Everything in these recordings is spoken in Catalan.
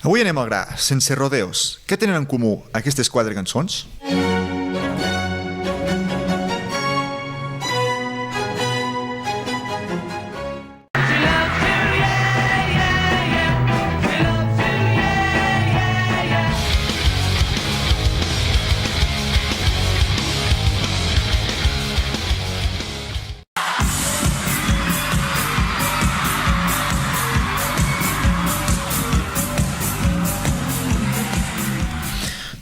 Avui anem al gra, sense rodeos. Què tenen en comú aquestes 4 cançons?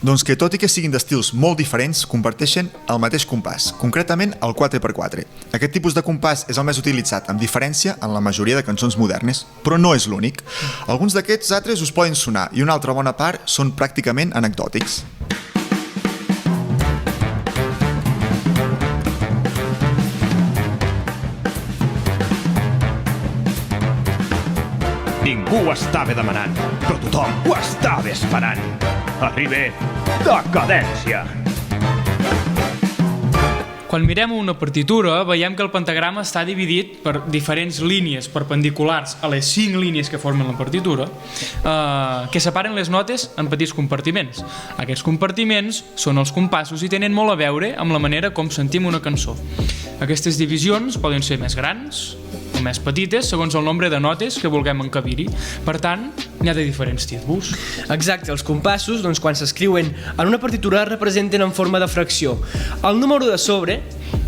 Doncs que tot i que siguin d'estils molt diferents, comparteixen el mateix compàs, concretament el 4x4. Aquest tipus de compàs és el més utilitzat, amb diferència, en la majoria de cançons modernes, però no és l'únic. Alguns d'aquests altres us poden sonar i una altra bona part són pràcticament anecdòtics. Ningú ho estava demanant, però tothom ho estava esperant. Arriba Decadència. Quan mirem una partitura, veiem que el pentagrama està dividit per diferents línies perpendiculars a les 5 línies que formen la partitura, que separen les notes en petits compartiments. Aquests compartiments són els compassos i tenen molt a veure amb la manera com sentim una cançó. Aquestes divisions poden ser més grans o més petites segons el nombre de notes que vulguem encabir-hi. Per tant, n'hi ha de diferents tipus. Exacte, els compassos, doncs, quan s'escriuen en una partitura, es representen en forma de fracció. El número de sobre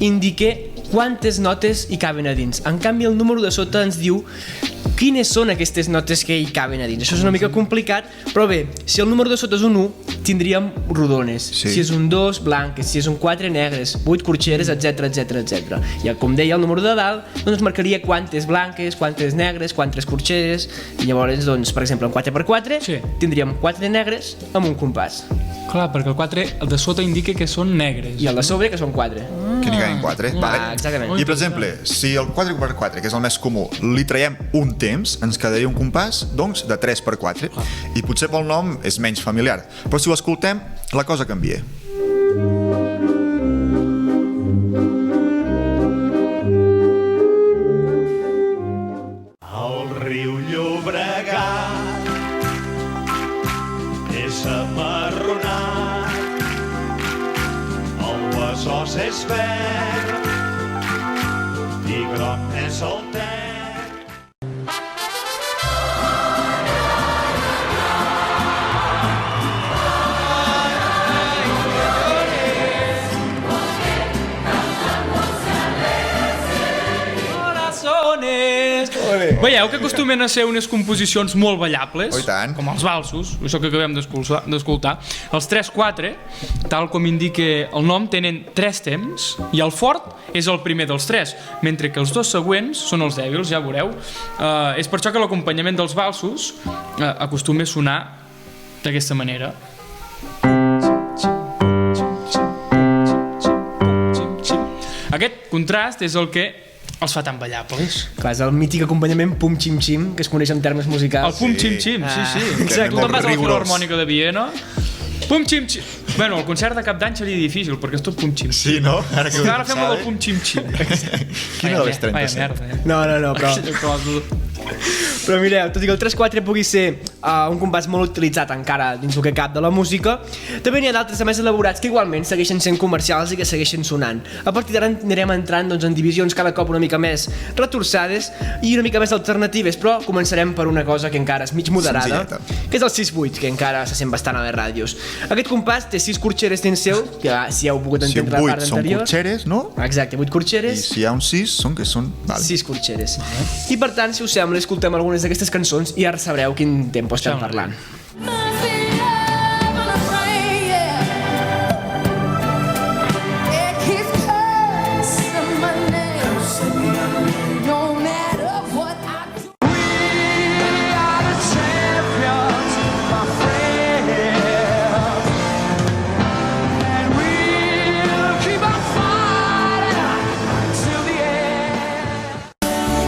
indica quantes notes hi caben a dins. En canvi, el número de sota ens diu quines són aquestes notes que hi caben a dins. Això és una mica complicat, però bé, si el número de sota és un 1, tindríem rodones. Sí. Si és un 2, blanques. Si és un 4, negres. 8, corxeres, etc, etc, etc. I com deia, el número de dalt doncs marcaria quantes blanques, quantes negres, quantes corxeres. I llavors, doncs, per exemple, en 4x4 Sí. tindríem 4 negres amb un compàs. Clar, perquè el 4, el de sota indica que són negres. I el de sobre, que són 4. Que n'hi caben 4. Vale. Exactament. I, per exemple, si el 4x4, que és el més comú, li traiem un temps, ens quedaria un compàs, doncs, de 3x4. I potser pel nom és menys familiar. Però si ho escoltem, la cosa canvia. El riu Llobregat és amarronat, el Besòs és verd i groc n'és el Ter. Veieu que acostumen a ser unes composicions molt ballables, Oh, i tant. com els valsos, això que acabem d'escoltar. Els 3-4, tal com indica el nom, tenen 3 temps i el fort és el primer dels 3, mentre que els 2 següents són els dèbils, ja veureu. És per això que l'acompanyament dels valsos acostuma a sonar d'aquesta manera. Aquest contrast és el que els fa tan ballables. Clar, és el mític acompanyament pum-xim-xim, que es coneix en termes musicals. El pum-xim-xim, sí. Exacte. Tu te'n vas a la Rigorós. Filharmònica de Viena, pum-xim-xim. Bueno, el concert de cap d'any seria difícil, perquè és tot pum-xim-xim. Sí, no? Ara que ho Ara fem el del sabe. pum-xim-xim. Quina de les 37? Vaya merda, No, però mireu, tot i que el 3-4 pugui ser un compàs molt utilitzat encara dins el que cap de la música, també n'hi ha d'altres més elaborats que igualment segueixen sent comercials i que segueixen sonant. A partir d'ara anirem entrant doncs, en divisions cada cop una mica més retorçades i una mica més alternatives, però començarem per una cosa que encara és mig moderada, Senzilleta. que és el 6-8, que encara se sent bastant a les ràdios. Aquest compàs té 6 corxeres dins seu, que si heu pogut Si un entendre la 8 part són anterior. corxeres, no? Exacte, 8 I corxeres. si hi ha un 6, són que són... Vale. 6 corxeres. I per tant, si us sembla, escoltem algunes d'aquestes cançons i ara sabreu quin tempo estem parlant.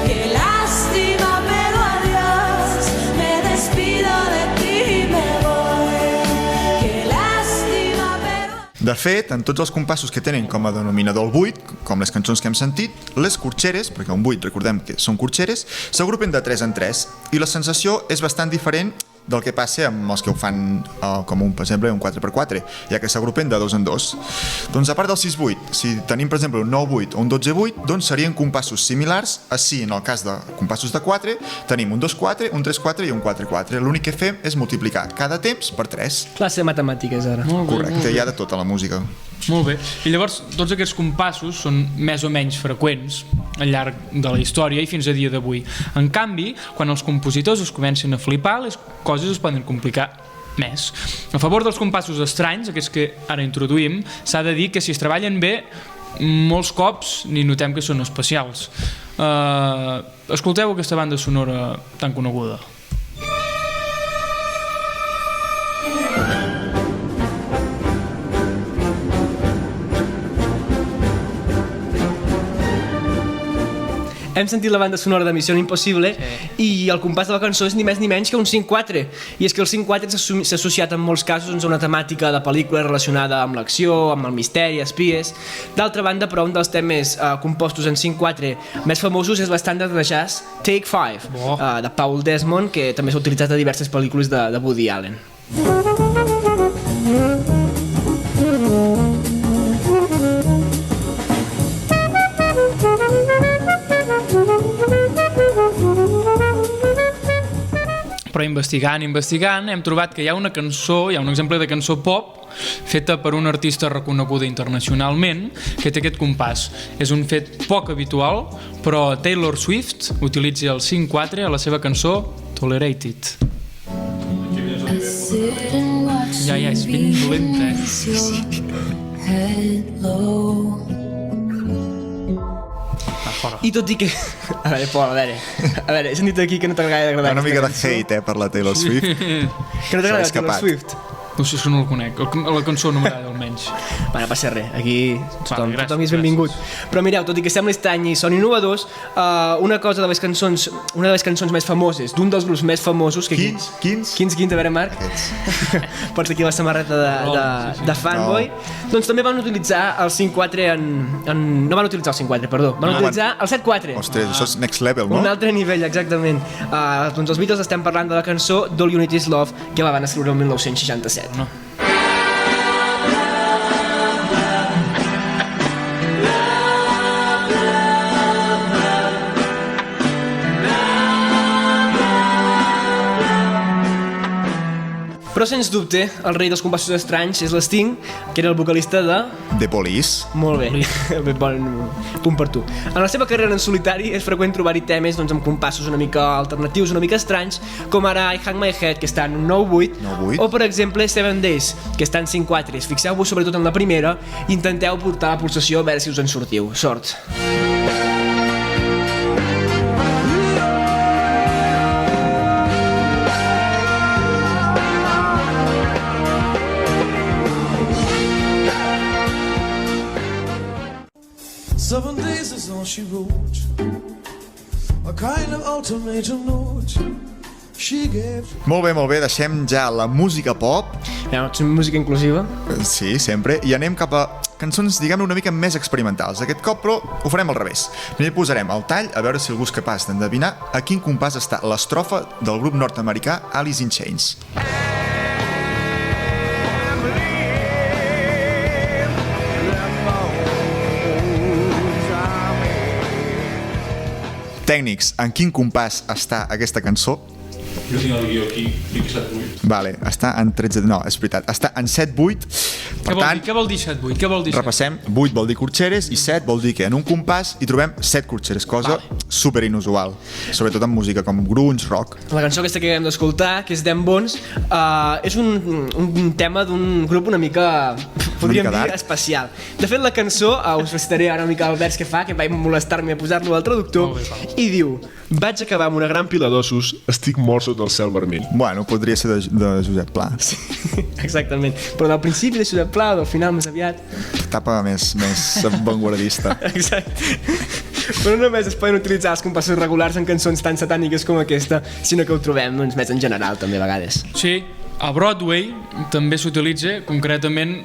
Qué lástima, pero adiós, me despido de ti y me voy. Qué lástima, pero... De fet, en tots els compassos que tenen com a denominador el 8, com les cançons que hem sentit, les corxeres, perquè un 8 recordem que són corxeres, s'agrupen de 3 en 3 i la sensació és bastant diferent del que passa amb els que ho fan com per exemple, un 4x4, ja que s'agrupen de 2 en 2. Doncs a part del 6-8, si tenim, per exemple, un 9-8 o un 12-8, doncs serien compassos similars a si, en el cas de compassos de 4, tenim un 2-4, un 3-4 i un 4-4. L'únic que fem és multiplicar cada temps per 3. Classe de matemàtiques, ara. Correcte, hi ha de tota la música. Molt bé. I llavors, tots aquests compassos són més o menys freqüents al llarg de la història i fins a dia d'avui. En canvi, quan els compositors es comencen a flipar, les coses es poden complicar més. A favor dels compassos estranys, aquests que ara introduïm, s'ha de dir que si es treballen bé, molts cops ni notem que són especials. Escolteu aquesta banda sonora tan coneguda. Hem sentit la banda sonora de Missió Impossible i el compàs de la cançó és ni més ni menys que un 5-4. I és que el 5-4 s'ha associat en molts casos a una temàtica de pel·lícula relacionada amb l'acció, amb el misteri, espies. D'altra banda, però, un dels temes compostos en 5-4 més famosos és l'estàndard de jazz Take 5, de Paul Desmond, que també s'ha utilitzat a diverses pel·lícules de Woody Allen. Però investigant, hem trobat que hi ha una cançó, hi ha un exemple de cançó pop feta per una artista reconeguda internacionalment que té aquest compàs. És un fet poc habitual, però Taylor Swift utilitza el 5-4 a la seva cançó Tolerated. Ja, és ben dolenta, I tot i que... A veure, Pol, a veure, he sentit aquí que no t'agrada agradar. Una mica de hate, per la Taylor Swift. Que no t'agrada Taylor Swift. No sé si no el conec, la cançó no m'agrada almenys. Bueno, no passa res, aquí tothom és benvingut. Però mireu, tot i que sembla estrany i són innovadors, una de les cançons més famoses, d'un dels grups més famosos... Quins, a veure, Marc? Pots aquí la samarreta de fanboy. Doncs també van utilitzar el 5-4 no van utilitzar el 5-4, perdó, van utilitzar el 7-4. Ostres, això és next level, no? Un altre nivell, exactament. Doncs els Beatles estem parlant de la cançó All You Need Is Love, que la van escriure el 1967. No. Però sens dubte, el rei dels compassos estranys és l'Sting, que era el vocalista de... The Police. Molt bé, bon punt per tu. En la seva carrera en solitari és freqüent trobar-hi temes amb compassos una mica alternatius, una mica estranys, com ara I Hang My Head, que està en un 9-8, o per exemple 7 Days, que està en 5-4. Fixeu-vos sobretot en la primera i intenteu portar la pulsació a veure si us en sortiu. Sort! Seven days is all she wrote, a kind of ultimatum note she gave. Molt bé, deixem ja la música pop. Música inclusiva. Sí, sempre. I anem cap a cançons, diguem-ne, una mica més experimentals. Aquest cop, però, ho farem al revés. Primer posarem el tall, a veure si algú és capaç d'endevinar a quin compàs està l'estrofa del grup nord-americà Alice in Chains. Tècnics, en quin compàs està aquesta cançó? Jo tinc el guió aquí, dic 7-8. Vale, està en 13... No, és veritat, està en 7-8. Per tant, què vol dir 7-8? Què vol dir 7? Repassem, 8 vol dir corxeres i 7 vol dir que en un compàs hi trobem 7 corxeres, cosa super inusual, sobretot en música com grunge, rock. La cançó aquesta que acabem d'escoltar, que és Them Bones, és un tema d'un grup una mica, podríem dir, especial. De fet, la cançó, us recitaré ara una mica el vers que fa, que vaig molestar-me a posar-lo al traductor, i diu: vaig acabar amb una gran pila d'ossos, estic mort sota el cel vermell. Bueno, podria ser de Josep Pla. Sí, exactament. Però del principi de Josep Pla, del final més aviat... Etapa més vanguardista. Exacte. Però no només es poden utilitzar els compassos regulars en cançons tan satàniques com aquesta, sinó que ho trobem doncs, més en general també a vegades. Sí, a Broadway també s'utilitza, concretament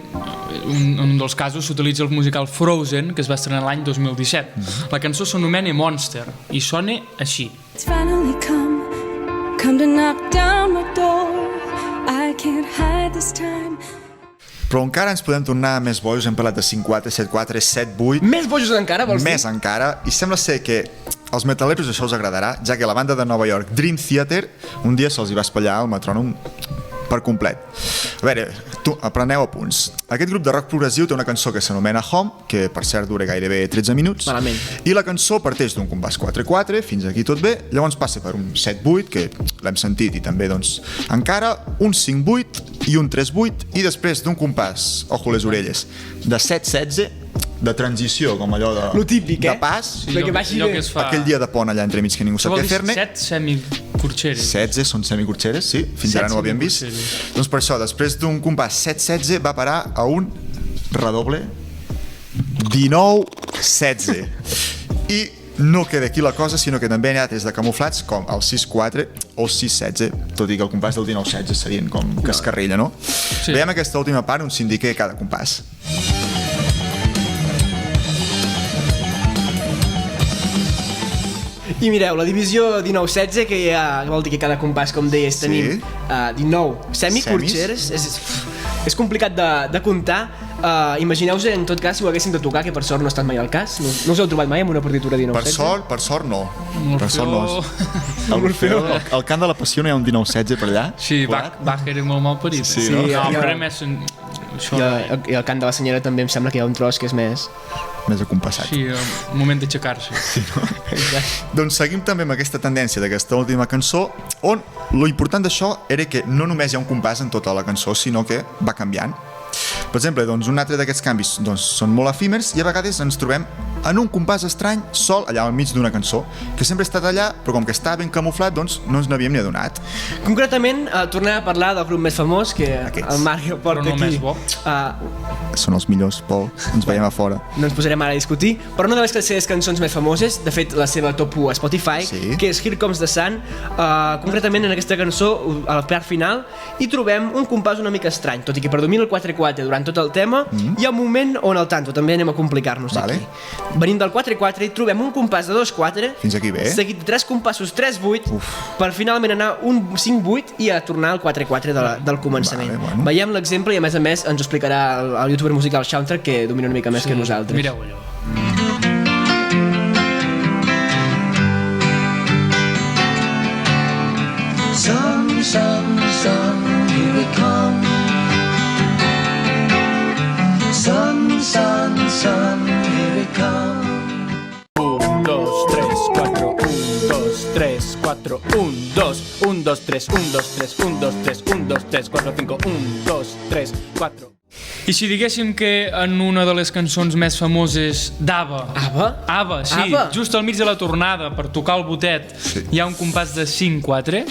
en un dels casos s'utilitza el musical Frozen, que es va estrenar l'any 2017. La cançó s'anomena Monster i sona així. It's finally come to knock down my door. this time. Però encara ens podem tornar més bojos, hem parlat de 5-4, 7-4, 7-8... Més bojos encara, vols dir? Més encara, i sembla ser que als metaleros això us agradarà, ja que la banda de Nova York, Dream Theater, un dia se'ls hi va espatllar el metrònom per complet. A veure, apreneu apunts. Aquest grup de rock progressiu té una cançó que s'anomena Home, que per cert dura gairebé 13 minuts. Malament. I la cançó parteix d'un compàs 4-4, fins aquí tot bé, llavors passa per un 7-8, que l'hem sentit, i també doncs encara un 5-8 i un 3-8, i després d'un compàs, ojo les orelles, de 7-16, de transició, com allò de, Lo típic, de eh? pas, Sí, Perquè allò, vagi allò bé. que es fa... aquell dia de pont allà entremig que ningú Això sap vol què dir fer-ne. 7 semicorxeres. 16 són semicorxeres, sí, fins ara no ho havíem vist. Doncs per això, després d'un compàs 7-16 va parar a un redoble 19-16. I no queda aquí la cosa, sinó que també n'hi ha des de camuflats com el 6-4 o el 6-16, tot i que el compàs del 19-16 serien com cascarrilla, no? Sí. Veiem aquesta última part on s'indica cada compàs. I mireu, la divisió 19-16, que ja vol dir que cada compàs, com deies, Sí. tenim 19 semicorxeres. És complicat de comptar. Imagineu-vos, en tot cas, si ho haguéssim de tocar, que per sort no ha estat mai el cas. No us heu trobat mai amb una partitura 19-16? Per sort no. L'Orfeó- Per sort no. L'Orfeó, el cant de la passió no hi ha un 19-16 per allà? Sí, Forat? Bach era molt mal parit. Sí, no? No, però més... Això, I el cant de la senyora també em sembla que hi ha un tros que és més... Més acompassat. sí, un moment d'aixecar-se. Doncs seguim també amb aquesta tendència d'aquesta última cançó, on lo important d'això era que no només hi ha un compàs en tota la cançó, sinó que va canviant. Per exemple, doncs, un altre d'aquests canvis doncs, són molt efímers i a vegades ens trobem en un compàs estrany sol allà al mig d'una cançó, que sempre ha estat allà, però com que està ben camuflat, doncs no ens n'havíem ni adonat. Concretament, tornem a parlar del grup més famós, que Aquests. el Mario porta Però no aquí. més bo. Són els millors, Pol, ens veiem a fora. No ens posarem ara a discutir, però una de les seves cançons més famoses, de fet la seva top 1 a Spotify, Sí. que és Here Comes the Sun, concretament en aquesta cançó, a la part final, hi trobem un compàs una mica estrany, tot i que predomina el 4-4 durant tot el tema, hi ha un moment on el tanto, també anem a complicar-nos Vale. aquí. Venim del 4-4 i trobem un compàs de 2-4, Fins aquí bé. seguit de 3 compassos 3-8, per finalment anar un 5-8 i a tornar al 4-4 del començament. Vale, bueno. Veiem l'exemple i a més ens ho explicarà el youtuber musical Soundtrack, que domina una mica més que nosaltres. Mireu allò. Sun, sun, sun, here it comes. Sun, sun, sun, here it comes. 1, 2, 3, 4, 1, 2, 3, 4, 1, 2, 1, 2, 3, 1, 2, 3, 1, 2, 3, 1, 2, 3, 4, 5, 1, 2, 3, 4. I si diguéssim que en una de les cançons més famoses d'Ava... Ava? Ava, sí, Ava? just al mig de la tornada, per tocar el botet, hi ha un compàs de 5-4.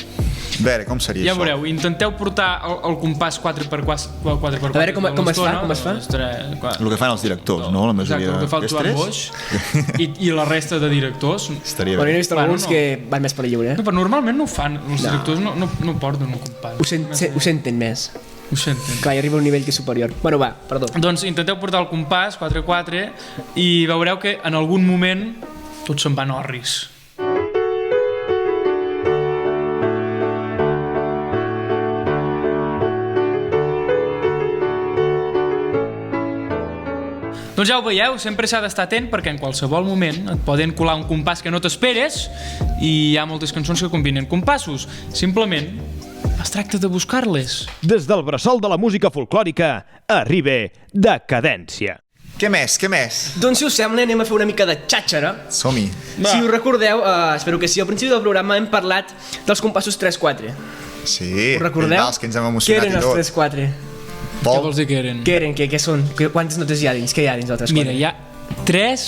A veure, com seria Ja això? veureu, intenteu portar el compàs 4x4. A veure com es fa. El que fan els directors, no? La majoria Exacte, el que fa el És Joan tres? Boix i la resta de directors. Estaria Bueno, he bé. vist Bueno, alguns no. que van més per lliure. No, però normalment no ho fan, els directors no porten un compàs. Ho senten més. Ho senten. Clar, hi arriba a un nivell que és superior. Bueno, va, perdó. Doncs intenteu portar el compàs 4-4 i veureu que en algun moment tots se'n van orris. Doncs ja ho veieu, sempre s'ha d'estar atent perquè en qualsevol moment et poden colar un compàs que no t'esperes i hi ha moltes cançons que combinen compassos. Simplement es tracta de buscar-les. Des del bressol de la música folclòrica arriba Decadència. Què més? Què més? Doncs si us sembla anem a fer una mica de xàxera. Som-hi. Si us recordeu, espero que sí, al principi del programa hem parlat dels compassos 3-4. Sí, Us recordeu? els que ens hem Què emocionat eren i tot. els 3-4? Què Pol, vols dir que eren? Què eren? Què són? Quantes notes hi ha dins? Què hi ha dins del 3-4? Mira, hi ha 3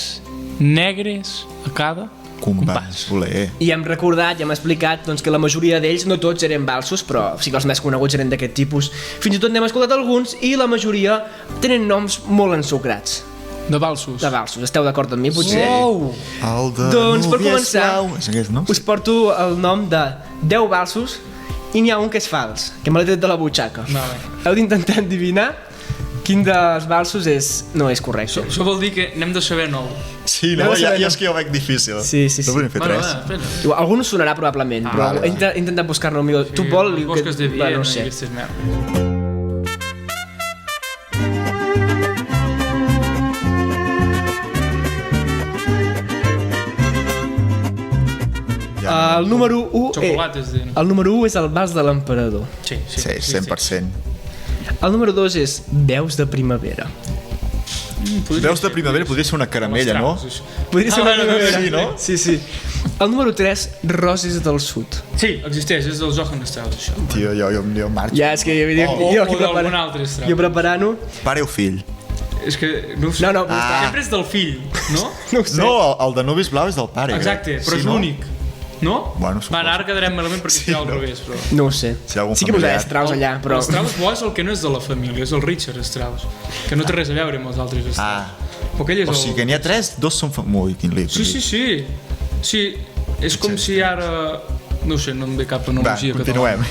negres a cada compàs, voler. I hem recordat i hem explicat doncs, que la majoria d'ells, no tots eren valsos, però sí que els més coneguts eren d'aquest tipus. Fins i tot n'hem escoltat alguns i la majoria tenen noms molt ensucrats. De valsos. De valsos. Esteu d'acord amb mi, potser? Wow! El de Doncs per Núvia començar, Eslau. És aquest, no? us porto el nom de 10 valsos i n'hi ha un que és fals, que me l'he tret de la butxaca. Vale. Heu d'intentar endevinar quin dels valsos no és correcte. Això vol dir que n'hem de saber 9. Sí, no, Aneu a ja, saber, ja no? és que jo ho veig difícil. Sí, sí, sí. No podem fer Bueno, tres. espera. Igual, algun us sonarà probablement, però vale, he intentat buscar-ne un millor. Tu, Pol, Bosques de va, Viena no sé. i aquestes merdes. El número 1 Xocolates de... el número 1 és el vals de l'emperador. Sí, Sí, 100%. El número 2 és veus de primavera. Veus de primavera podria ser una caramella, no? Podria ser una primavera. sí, no? Sí, sí. El número 3, roses del sud. Sí, existeix, és del Johann Strauss, això. Tio, jo marxo. Ja, és que jo aquí d'algun altre Strauss. jo preparant-ho. Pare o fill? És que no ho sé. No, Sempre és del fill, no? no ho sé. No, el de Nubis Blau és del pare. Exacte, crec. però Sí, és l'únic. No? Bueno, suposo. Va, ara quedarem malament perquè sí, al revés, però... No ho sé. Si hi ha algun Sí que posaré familiar. Strauss allà, però... El Strauss bo és el que no és de la família, és el Richard Strauss, que no té res a veure amb els altres Strauss. Però aquell és O sigui que n'hi ha 3, 2 són... Ui, quin lío. Sí. Sí, és com si ara... No ho sé, no em ve cap Va, analogia continuem.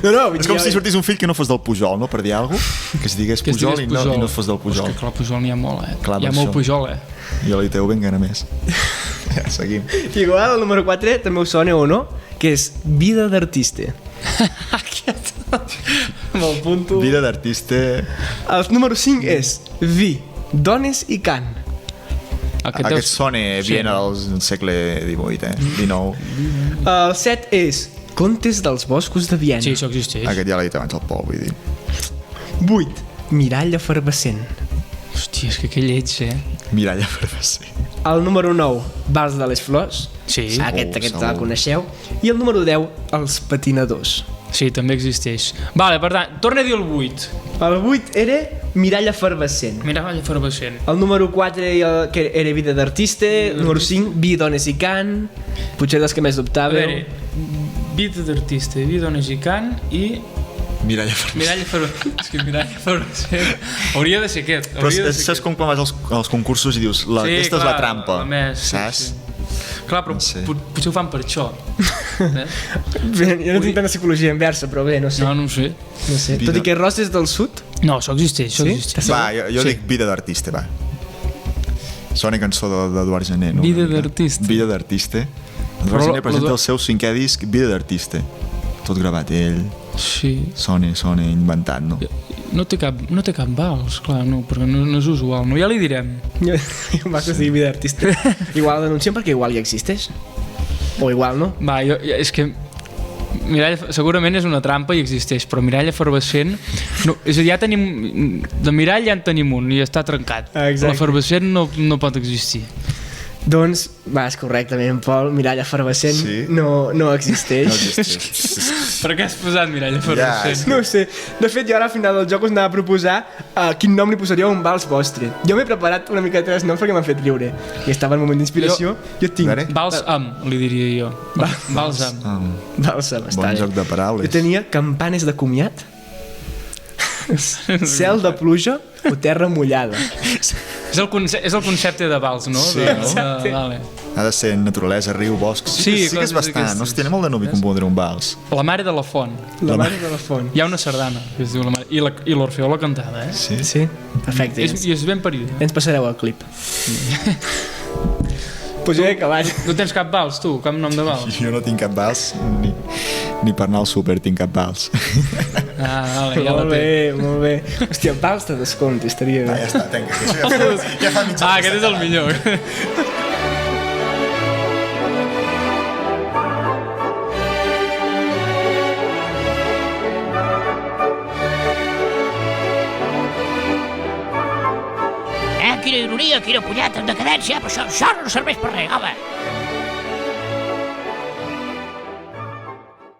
No, És com si sortís un fill que no fos del Pujol, no? Per dir alguna cosa. Que es digués Que es Pujol, digués i no fos del Pujol. És que clar, Pujol n'hi ha molt, Clar, hi ha per molt això. Pujol, I a l'ITV en gana més. Ja, seguim. Igual, el número 4 també us sona o no, que és vida d'artista. Aquest... Me'l punto... Vida d'artista... El número 5 és vi, dones i cant. Aquest sona bien al segle XVIII, 19. El 7 és contes dels boscos de Viena. Sí, això existeix. Aquest ja l'ha dit abans el Pol, vull dir. 8, mirall efervescent. Hòstia, és que que lleig, Miralla efervescent. El número 9, vals de les flors. Sí. Aquest segur. el coneixeu. I el número 10, els patinadors. Sí, també existeix. Vale, per tant, torna a dir el 8. El 8 era mirall efervescent. Mira, valla efervescent. El número 4 que era vida d'artista. El número 5, vi, dones i cant. Potser dels que més A dubtàveu. veure, vida d'artista, vida, dones i cant i... Miralla efervescent. Mirall efervescent. És que mirall efervescent... Hauria de ser aquest. Però Hauria de ser saps com quan vas als concursos i dius aquesta és la trampa, la més, saps? Sí. Clar, però No sé. potser ho fan per això. Bé, jo no tinc tant de psicologia inversa, però bé, no sé. No ho sé. No sé. Vida. Tot i que Roses del Sud... No, això existeix, això Sí? existeix. Va, jo dic vida d'artista, va. Sona cançó d'Eduard Gené, no? Vida Una mica. d'artista. Vida d'artista. Però Eduard Gené lo presenta de- el seu 5è disc, Vida d'artista. Tot gravat ell, Sí. sona inventat, no? No té cap vals, clar, no, perquè no és usual. No, ja li direm. Jo em va dir vida d'artista. Igual denunciem perquè igual ja existeix. O igual no. Va, és que mirall, segurament és una trampa i existeix, però mirall efervescent no, és a dir, ja tenim de mirall ja en tenim un i està trencat. Exacte. L'efervescent no pot existir. Doncs vas correctament, Pol. Mirall efervescent Sí? no existeix. No existeix. Per què has posat mirall efervescent? No ho sé. De fet, jo ara al final del joc us anava a proposar quin nom li posaríeu a un vals vostre. Jo m'he preparat una mica de tres noms perquè m'han fet riure. I estava en un moment d'inspiració. Jo tinc... A veure. Bàlsam, li diria jo. Bàlsam. Bàlsam, està Bon bé. joc de paraules. Jo tenia campanes de comiat, cel de pluja o terra mullada. És el concepte de vals, no? Sí, de, no? De, vale. Ha de ser naturalesa, riu, bosc. Sí, Sí que és coses bastant. d'aquestes. No es tenia molt de nubi compondre un vals. La mare de la font. La mare de la font. Hi ha una sardana que es diu la mare. I l'Orfeó la cantada, eh? Sí? Sí, perfecte. I és ben parida. Ens passareu el clip. Pues jo he acabat. No tens cap vals, tu? Cap nom de vals? Jo no tinc cap vals, ni per anar al súper tinc cap vals. Ah, vale, ja la Molt té. bé, molt bé. Hòstia, vals de descompte, estaria Va, bé. ja està, tenc. Ja fa mitja Ah, aquest és el millor. Quina ironia, quina punyeta, en decadència, però això no serveix per res, home.